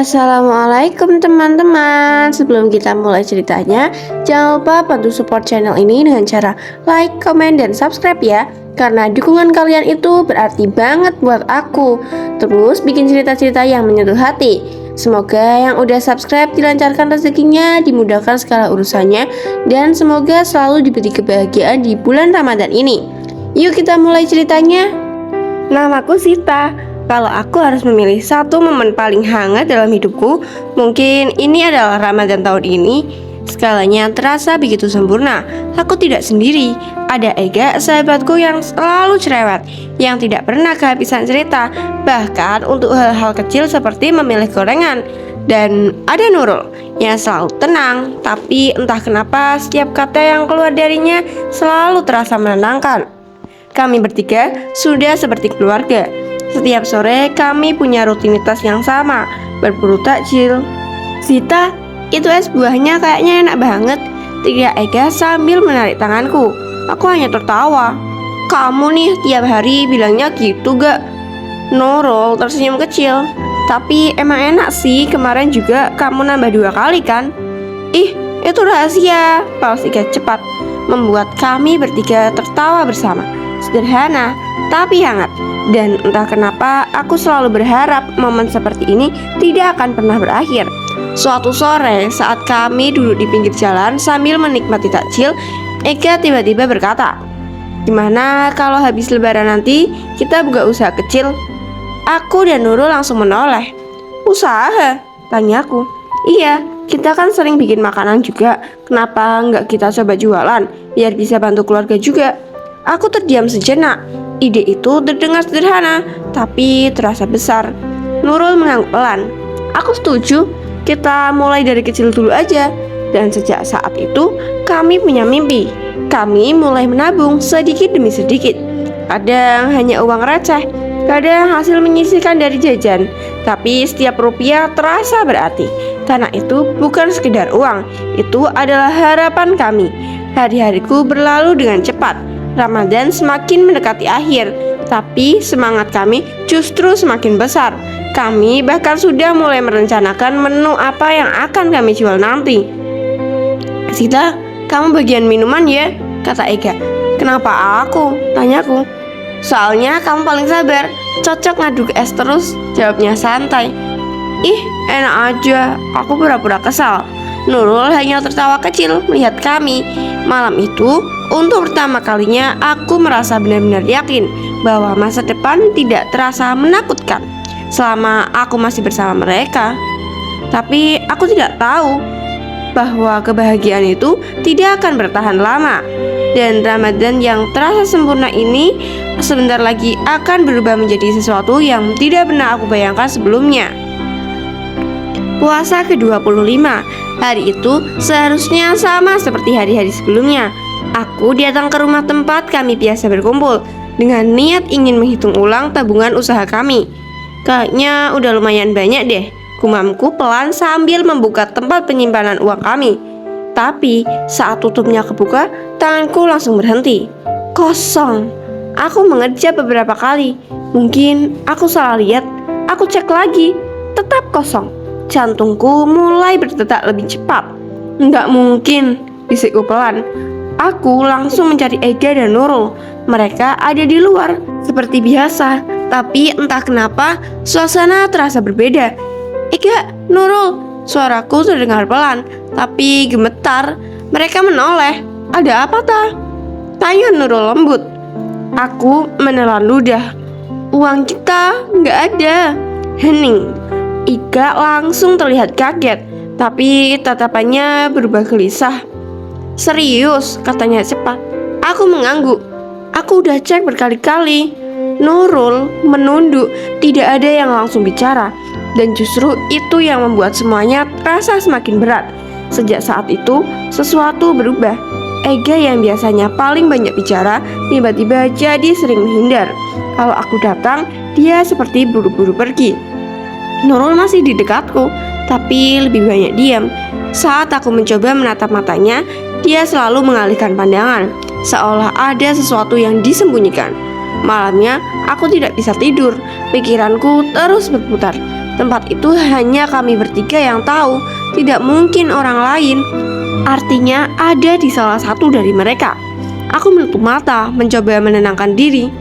Assalamualaikum teman-teman. Sebelum kita mulai ceritanya, jangan lupa bantu support channel ini dengan cara like, comment, dan subscribe ya. Karena dukungan kalian itu berarti banget buat aku. Terus bikin cerita-cerita yang menyentuh hati. Semoga yang udah subscribe dilancarkan rezekinya, dimudahkan segala urusannya, dan semoga selalu diberi kebahagiaan di bulan Ramadan ini. Yuk kita mulai ceritanya. Namaku Sita. Kalau aku harus memilih satu momen paling hangat dalam hidupku, mungkin ini adalah Ramadan tahun ini. Skalanya terasa begitu sempurna. Aku tidak sendiri. Ada Ega, sahabatku yang selalu cerewet, yang tidak pernah kehabisan cerita, bahkan untuk hal-hal kecil seperti memilih gorengan. Dan ada Nurul, yang selalu tenang, tapi entah kenapa setiap kata yang keluar darinya selalu terasa menenangkan. Kami bertiga sudah seperti keluarga. Setiap sore kami punya rutinitas yang sama, berburu takjil. Sita, itu es buahnya kayaknya enak banget, teriak Ega sambil menarik tanganku. Aku hanya tertawa. Kamu nih tiap hari bilangnya gitu gak? Nurul tersenyum kecil. Tapi emang enak sih, kemarin juga kamu nambah 2 kali kan? Ih, itu rahasia, balas Ega cepat, membuat kami bertiga tertawa bersama. Sederhana, tapi hangat. Dan entah kenapa aku selalu berharap momen seperti ini tidak akan pernah berakhir. Suatu sore saat kami duduk di pinggir jalan sambil menikmati takjil, Ega tiba-tiba berkata, "Gimana kalau habis lebaran nanti kita buka usaha kecil?" Aku dan Nurul langsung menoleh. "Usaha?" tanyaku. "Iya, kita kan sering bikin makanan juga. Kenapa nggak kita coba jualan biar bisa bantu keluarga juga?" Aku terdiam sejenak. Ide itu terdengar sederhana, tapi terasa besar. Nurul mengangguk pelan. "Aku setuju, kita mulai dari kecil dulu aja." Dan sejak saat itu, kami punya mimpi. Kami mulai menabung sedikit demi sedikit. Kadang hanya uang receh, kadang hasil menyisihkan dari jajan. Tapi setiap rupiah terasa berarti, karena itu bukan sekedar uang, itu adalah harapan kami. Hari-hariku berlalu dengan cepat. Ramadan semakin mendekati akhir, tapi semangat kami justru semakin besar. Kami bahkan sudah mulai merencanakan menu apa yang akan kami jual nanti. "Sita, kamu bagian minuman ya?" kata Ega. "Kenapa aku?" tanyaku. "Soalnya kamu paling sabar, cocok ngaduk es terus," jawabnya santai. "Ih, enak aja," aku pura-pura kesal. Nurul hanya tertawa kecil melihat kami. Malam itu, untuk pertama kalinya aku merasa benar-benar yakin bahwa masa depan tidak terasa menakutkan selama aku masih bersama mereka. Tapi aku tidak tahu bahwa kebahagiaan itu tidak akan bertahan lama. Dan Ramadan yang terasa sempurna ini sebentar lagi akan berubah menjadi sesuatu yang tidak pernah aku bayangkan sebelumnya. Puasa ke-25. Hari itu seharusnya sama seperti hari-hari sebelumnya. Aku datang ke rumah tempat kami biasa berkumpul dengan niat ingin menghitung ulang tabungan usaha kami. Kayaknya udah lumayan banyak deh, gumamku pelan sambil membuka tempat penyimpanan uang kami. Tapi saat tutupnya kebuka, tanganku langsung berhenti. Kosong. Aku mengejar beberapa kali. Mungkin aku salah lihat. Aku cek lagi, tetap kosong. Jantungku mulai berdetak lebih cepat. "Nggak mungkin," bisikku pelan. Aku langsung mencari Ega dan Nurul. Mereka ada di luar seperti biasa, tapi entah kenapa suasana terasa berbeda. "Ega, Nurul," suaraku terdengar pelan tapi gemetar. Mereka menoleh. "Ada apa ta?" tanya Nurul lembut. Aku menelan ludah. "Uang kita nggak ada." Hening. Ega langsung terlihat kaget, tapi tatapannya berubah gelisah. "Serius?" katanya cepat. Aku mengangguk. "Aku udah cek berkali-kali." Nurul menunduk, tidak ada yang langsung bicara. Dan justru itu yang membuat semuanya terasa semakin berat. Sejak saat itu, sesuatu berubah. Ega yang biasanya paling banyak bicara, tiba-tiba jadi sering menghindar. Kalau aku datang, dia seperti buru-buru pergi. Nurul masih di dekatku, tapi lebih banyak diam. Saat aku mencoba menatap matanya, dia selalu mengalihkan pandangan, seolah ada sesuatu yang disembunyikan. Malamnya, aku tidak bisa tidur. Pikiranku terus berputar. Tempat itu hanya kami bertiga yang tahu, tidak mungkin orang lain. Artinya ada di salah satu dari mereka. Aku menutup mata, mencoba menenangkan diri.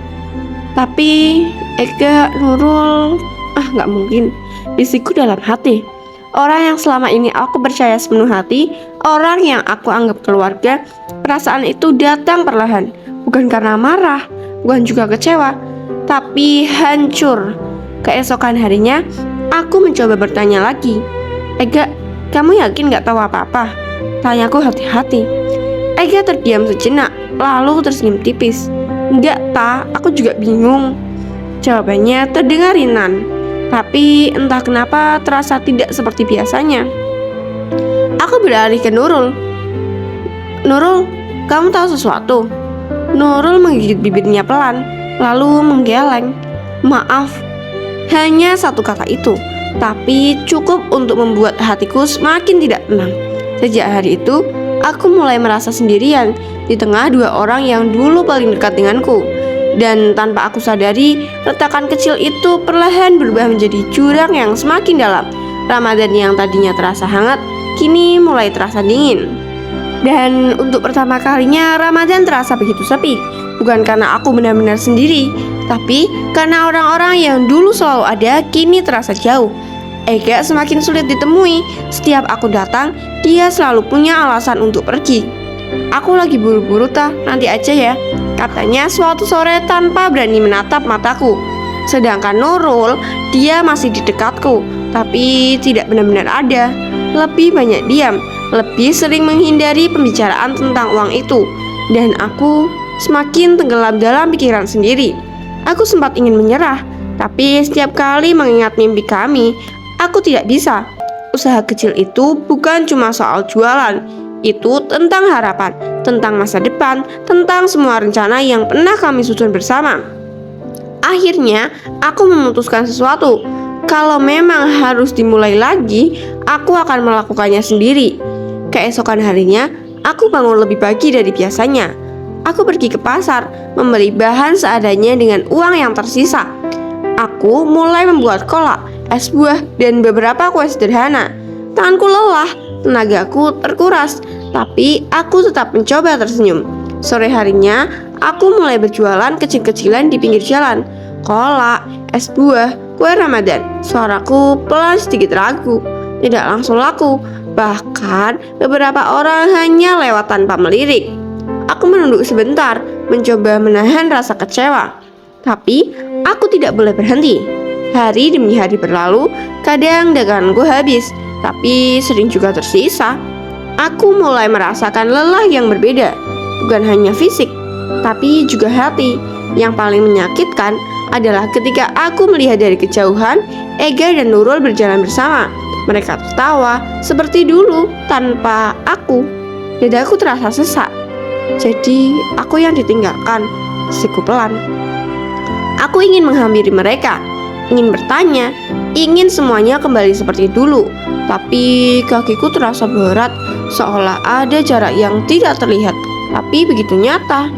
Tapi Ega, Nurul, nggak mungkin, bisikku dalam hati. Orang yang selama ini aku percaya sepenuh hati, orang yang aku anggap keluarga, perasaan itu datang perlahan. Bukan karena marah, bukan juga kecewa, tapi hancur. Keesokan harinya, aku mencoba bertanya lagi. Ega, kamu yakin gak tahu apa-apa? Tanyaku hati-hati. Ega terdiam sejenak, lalu tersenyum tipis. Enggak, Ta, aku juga bingung. Jawabannya terdengar ringan, tapi entah kenapa terasa tidak seperti biasanya. Aku beralih ke Nurul. Nurul, kamu tahu sesuatu? Nurul menggigit bibirnya pelan, lalu menggeleng. Maaf, hanya satu kata itu, tapi cukup untuk membuat hatiku semakin tidak tenang. Sejak hari itu, aku mulai merasa sendirian di tengah dua orang yang dulu paling dekat denganku. Dan tanpa aku sadari, retakan kecil itu perlahan berubah menjadi jurang yang semakin dalam. Ramadan yang tadinya terasa hangat, kini mulai terasa dingin. Dan untuk pertama kalinya Ramadan terasa begitu sepi. Bukan karena aku benar-benar sendiri, tapi karena orang-orang yang dulu selalu ada kini terasa jauh. Ega semakin sulit ditemui. Setiap aku datang, dia selalu punya alasan untuk pergi. Aku lagi buru-buru, Ta, nanti aja ya, katanya suatu sore tanpa berani menatap mataku. Sedangkan Nurul, dia masih di dekatku, tapi tidak benar-benar ada. Lebih banyak diam, lebih sering menghindari pembicaraan tentang uang itu. Dan aku semakin tenggelam dalam pikiran sendiri. Aku sempat ingin menyerah, tapi setiap kali mengingat mimpi kami, aku tidak bisa. Usaha kecil itu bukan cuma soal jualan. Itu tentang harapan, tentang masa depan, tentang semua rencana yang pernah kami susun bersama. Akhirnya, aku memutuskan sesuatu. Kalau memang harus dimulai lagi, aku akan melakukannya sendiri. Keesokan harinya, aku bangun lebih pagi dari biasanya. Aku pergi ke pasar, membeli bahan seadanya dengan uang yang tersisa. Aku mulai membuat kolak, es buah, dan beberapa kue sederhana. Tanganku lelah, tenagaku terkuras, tapi aku tetap mencoba tersenyum. Sore harinya, aku mulai berjualan kecil-kecilan di pinggir jalan. Kolak, es buah, kue Ramadan. Suaraku pelan sedikit ragu, tidak langsung laku. Bahkan beberapa orang hanya lewat tanpa melirik. Aku menunduk sebentar, mencoba menahan rasa kecewa. Tapi aku tidak boleh berhenti. Hari demi hari berlalu, kadang daganganku habis, tapi sering juga tersisa. Aku mulai merasakan lelah yang berbeda, bukan hanya fisik, tapi juga hati. Yang paling menyakitkan adalah ketika aku melihat dari kejauhan, Ega dan Nurul berjalan bersama. Mereka tertawa seperti dulu tanpa aku. Dadaku terasa sesak. Jadi aku yang ditinggalkan, siku pelan. Aku ingin menghampiri mereka, ingin bertanya, ingin semuanya kembali seperti dulu. Tapi kakiku terasa berat, seolah ada jarak yang tidak terlihat, tapi begitu nyata.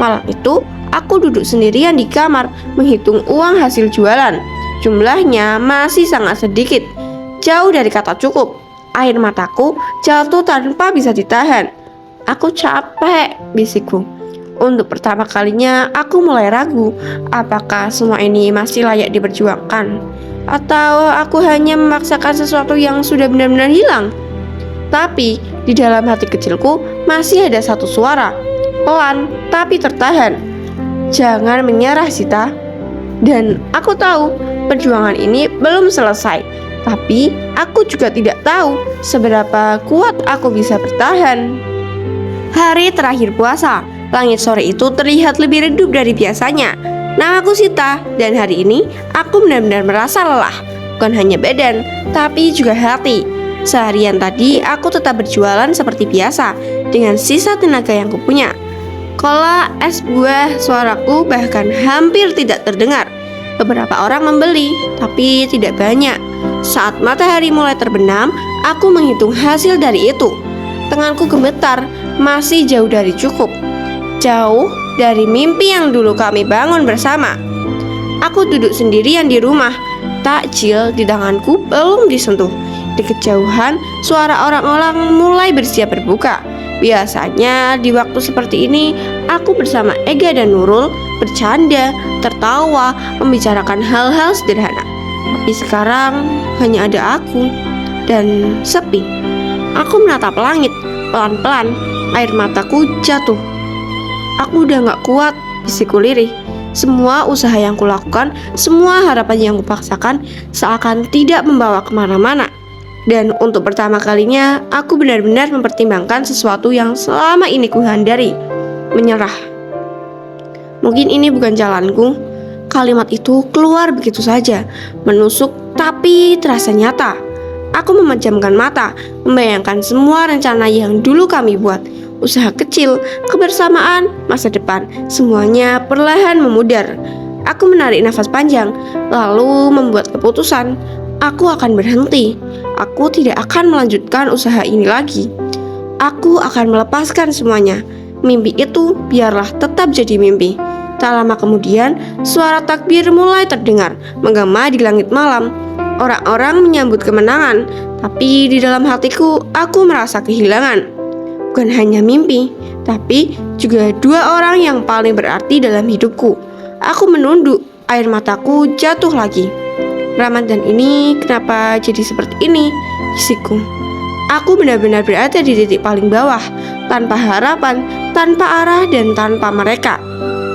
Malam itu, aku duduk sendirian di kamar, menghitung uang hasil jualan. Jumlahnya masih sangat sedikit, jauh dari kata cukup. Air mataku jatuh tanpa bisa ditahan. Aku capek, bisikku. Untuk pertama kalinya aku mulai ragu, apakah semua ini masih layak diperjuangkan, atau aku hanya memaksakan sesuatu yang sudah benar-benar hilang. Tapi di dalam hati kecilku masih ada satu suara, pelan tapi tertahan. Jangan menyerah, Sita. Dan aku tahu perjuangan ini belum selesai, tapi aku juga tidak tahu seberapa kuat aku bisa bertahan. Hari terakhir puasa, langit sore itu terlihat lebih redup dari biasanya. Namaku Sita, dan hari ini aku benar-benar merasa lelah. Bukan hanya badan, tapi juga hati. Seharian tadi aku tetap berjualan seperti biasa, dengan sisa tenaga yang kupunya. Kolak, es buah, suaraku bahkan hampir tidak terdengar. Beberapa orang membeli, tapi tidak banyak. Saat matahari mulai terbenam, aku menghitung hasil dari itu. Tanganku gemetar, masih jauh dari cukup. Jauh dari mimpi yang dulu kami bangun bersama. Aku duduk sendirian di rumah, takjil di tanganku belum disentuh. Di kejauhan, suara orang-orang mulai bersiap berbuka. Biasanya di waktu seperti ini, aku bersama Ega dan Nurul bercanda, tertawa, membicarakan hal-hal sederhana. Tapi sekarang hanya ada aku dan sepi. Aku menatap langit, pelan-pelan air mataku jatuh. Aku udah gak kuat, bisikku lirih. Semua usaha yang kulakukan, semua harapan yang kupaksakan seakan tidak membawa kemana-mana. Dan untuk pertama kalinya, aku benar-benar mempertimbangkan sesuatu yang selama ini kuhindari, menyerah. Mungkin ini bukan jalanku. Kalimat itu keluar begitu saja, menusuk tapi terasa nyata. Aku memejamkan mata, membayangkan semua rencana yang dulu kami buat. Usaha kecil, kebersamaan, masa depan, semuanya perlahan memudar. Aku menarik nafas panjang, lalu membuat keputusan. Aku akan berhenti. Aku tidak akan melanjutkan usaha ini lagi. Aku akan melepaskan semuanya. Mimpi itu biarlah tetap jadi mimpi. Tak lama kemudian, suara takbir mulai terdengar, menggema di langit malam. Orang-orang menyambut kemenangan, tapi di dalam hatiku, aku merasa kehilangan. Bukan hanya mimpi, tapi juga dua orang yang paling berarti dalam hidupku. Aku menunduk, air mataku jatuh lagi. Ramadan ini kenapa jadi seperti ini? Bisikku. Aku benar-benar berada di titik paling bawah, tanpa harapan, tanpa arah, dan tanpa mereka.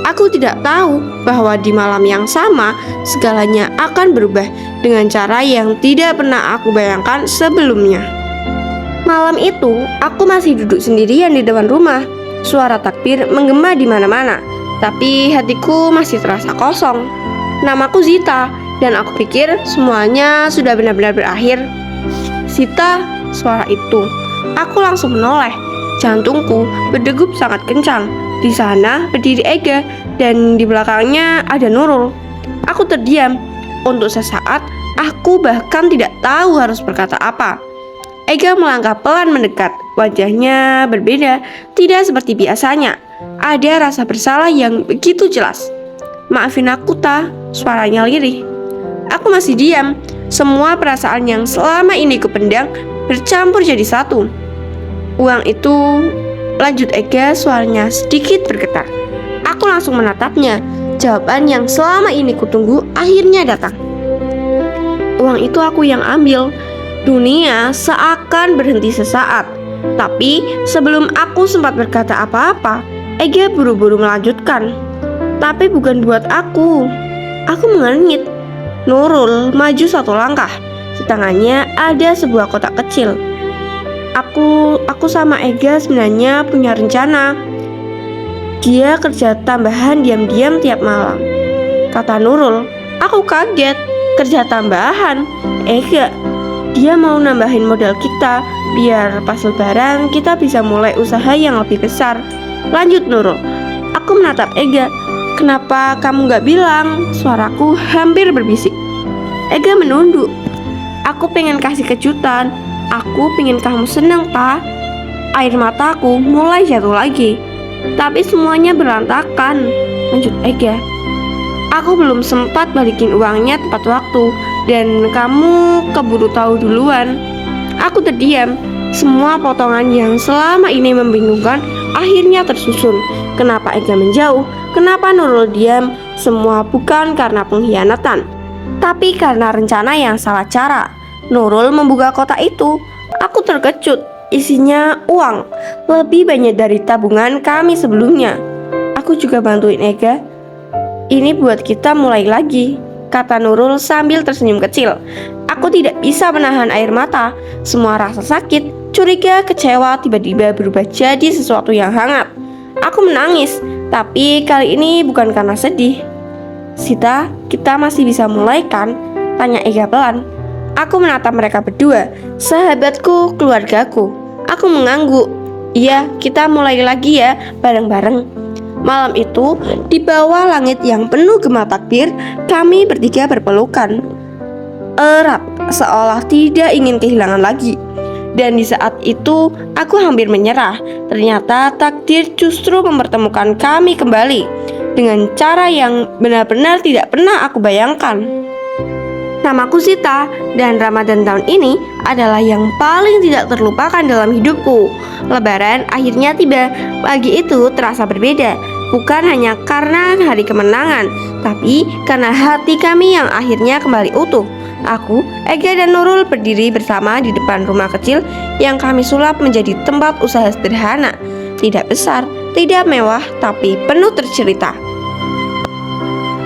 Aku tidak tahu bahwa di malam yang sama, segalanya akan berubah dengan cara yang tidak pernah aku bayangkan sebelumnya. Malam itu, aku masih duduk sendirian di depan rumah. Suara takbir menggema di mana-mana, tapi hatiku masih terasa kosong. Namaku Zita, dan aku pikir semuanya sudah benar-benar berakhir. Zita, suara itu. Aku langsung menoleh. Jantungku berdegup sangat kencang. Di sana berdiri Ega, dan di belakangnya ada Nurul. Aku terdiam. Untuk sesaat, aku bahkan tidak tahu harus berkata apa. Ega melangkah pelan mendekat. Wajahnya berbeda, tidak seperti biasanya. Ada rasa bersalah yang begitu jelas. Maafin aku, Ta, suaranya lirih. Aku masih diam. Semua perasaan yang selama ini kupendam bercampur jadi satu. Uang itu, lanjut Ega, suaranya sedikit bergetar. Aku langsung menatapnya. Jawaban yang selama ini kutunggu akhirnya datang. Uang itu aku yang ambil. Dunia seakan berhenti sesaat. Tapi sebelum aku sempat berkata apa-apa, Ega buru-buru melanjutkan. Tapi bukan buat aku. Aku mengernyit. Nurul maju satu langkah. Di tangannya ada sebuah kotak kecil. Aku sama Ega sebenarnya punya rencana. Dia kerja tambahan diam-diam tiap malam, kata Nurul. Aku kaget. Kerja tambahan? Ega, dia mau nambahin modal kita, biar pas lebaran kita bisa mulai usaha yang lebih besar, lanjut Nurul. Aku menatap Ega. Kenapa kamu gak bilang? Suaraku hampir berbisik. Ega menunduk. Aku pengen kasih kejutan. Aku pengen kamu senang, Pak. Air mataku mulai jatuh lagi. Tapi semuanya berantakan, lanjut Ega. Aku belum sempat balikin uangnya tepat waktu, dan kamu keburu tahu duluan. Aku terdiam. Semua potongan yang selama ini membingungkan akhirnya tersusun. Kenapa Ega menjauh? Kenapa Nurul diam? Semua bukan karena pengkhianatan, tapi karena rencana yang salah cara. Nurul membuka kotak itu. Aku terkejut. Isinya uang, lebih banyak dari tabungan kami sebelumnya. Aku juga bantuin Ega. Ini buat kita mulai lagi, kata Nurul sambil tersenyum kecil. Aku tidak bisa menahan air mata. Semua rasa sakit, curiga, kecewa tiba-tiba berubah jadi sesuatu yang hangat. Aku menangis, tapi kali ini bukan karena sedih. Sita, kita masih bisa mulai kan? Tanya Ega pelan. Aku menatap mereka berdua, sahabatku, keluargaku. Aku mengangguk. Iya, kita mulai lagi ya, bareng-bareng. Malam itu, di bawah langit yang penuh gema takbir, kami bertiga berpelukan erat, seolah tidak ingin kehilangan lagi. Dan di saat itu, aku hampir menyerah. Ternyata takdir justru mempertemukan kami kembali dengan cara yang benar-benar tidak pernah aku bayangkan. Namaku Sita, dan Ramadan tahun ini adalah yang paling tidak terlupakan dalam hidupku. Lebaran akhirnya tiba. Pagi itu terasa berbeda, bukan hanya karena hari kemenangan, tapi karena hati kami yang akhirnya kembali utuh. Aku, Ega, dan Nurul berdiri bersama di depan rumah kecil yang kami sulap menjadi tempat usaha sederhana. Tidak besar, tidak mewah, tapi penuh cerita.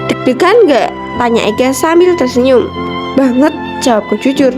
Deg-degan gak? Tanya Ega sambil tersenyum. Banget, jawabku jujur.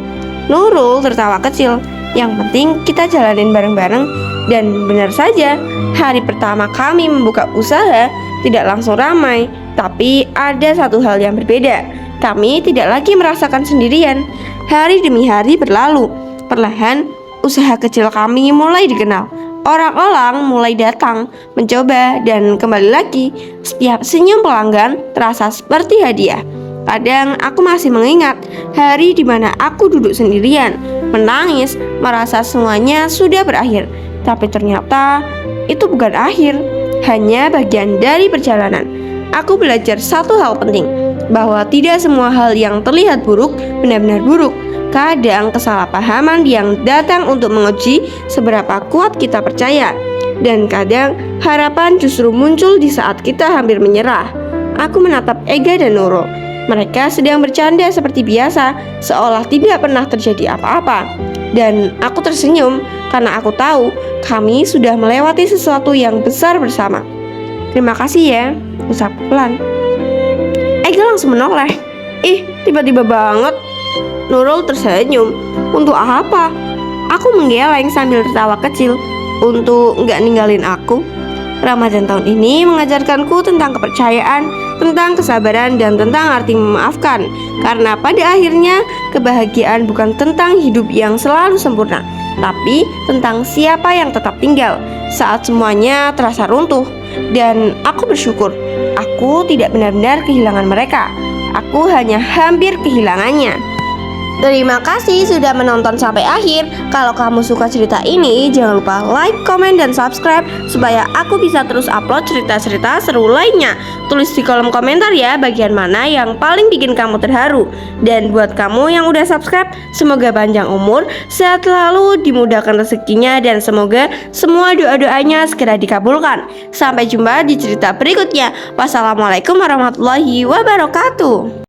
Nurul tertawa kecil. Yang penting kita jalanin bareng-bareng. Dan benar saja, hari pertama kami membuka usaha tidak langsung ramai. Tapi ada satu hal yang berbeda. Kami tidak lagi merasakan sendirian. Hari demi hari berlalu. Perlahan, usaha kecil kami mulai dikenal. Orang-orang mulai datang, mencoba, dan kembali lagi. Setiap senyum pelanggan terasa seperti hadiah. Kadang aku masih mengingat hari di mana aku duduk sendirian, menangis, merasa semuanya sudah berakhir. Tapi ternyata itu bukan akhir, hanya bagian dari perjalanan. Aku belajar satu hal penting, bahwa tidak semua hal yang terlihat buruk benar-benar buruk. Kadang kesalahpahaman yang datang untuk menguji seberapa kuat kita percaya. Dan kadang harapan justru muncul di saat kita hampir menyerah. Aku menatap Ega dan Nurul. Mereka sedang bercanda seperti biasa, seolah tidak pernah terjadi apa-apa. Dan aku tersenyum karena aku tahu kami sudah melewati sesuatu yang besar bersama. Terima kasih ya, ucap pelan. Ega langsung menoleh. Tiba-tiba banget. Nurul tersenyum. Untuk apa? Aku menggeleng sambil tertawa kecil. Untuk nggak ninggalin aku. Ramadan tahun ini mengajarkanku tentang kepercayaan, tentang kesabaran, dan tentang arti memaafkan. Karena pada akhirnya kebahagiaan bukan tentang hidup yang selalu sempurna, tapi tentang siapa yang tetap tinggal saat semuanya terasa runtuh. Dan aku bersyukur aku tidak benar-benar kehilangan mereka. Aku hanya hampir kehilangannya. Terima kasih sudah menonton sampai akhir. Kalau kamu suka cerita ini, jangan lupa like, komen, dan subscribe supaya aku bisa terus upload cerita-cerita seru lainnya. Tulis di kolom komentar ya bagian mana yang paling bikin kamu terharu. Dan buat kamu yang udah subscribe, semoga panjang umur, sehat selalu, dimudahkan rezekinya, dan semoga semua doa-doanya segera dikabulkan. Sampai jumpa di cerita berikutnya. Wassalamualaikum warahmatullahi wabarakatuh.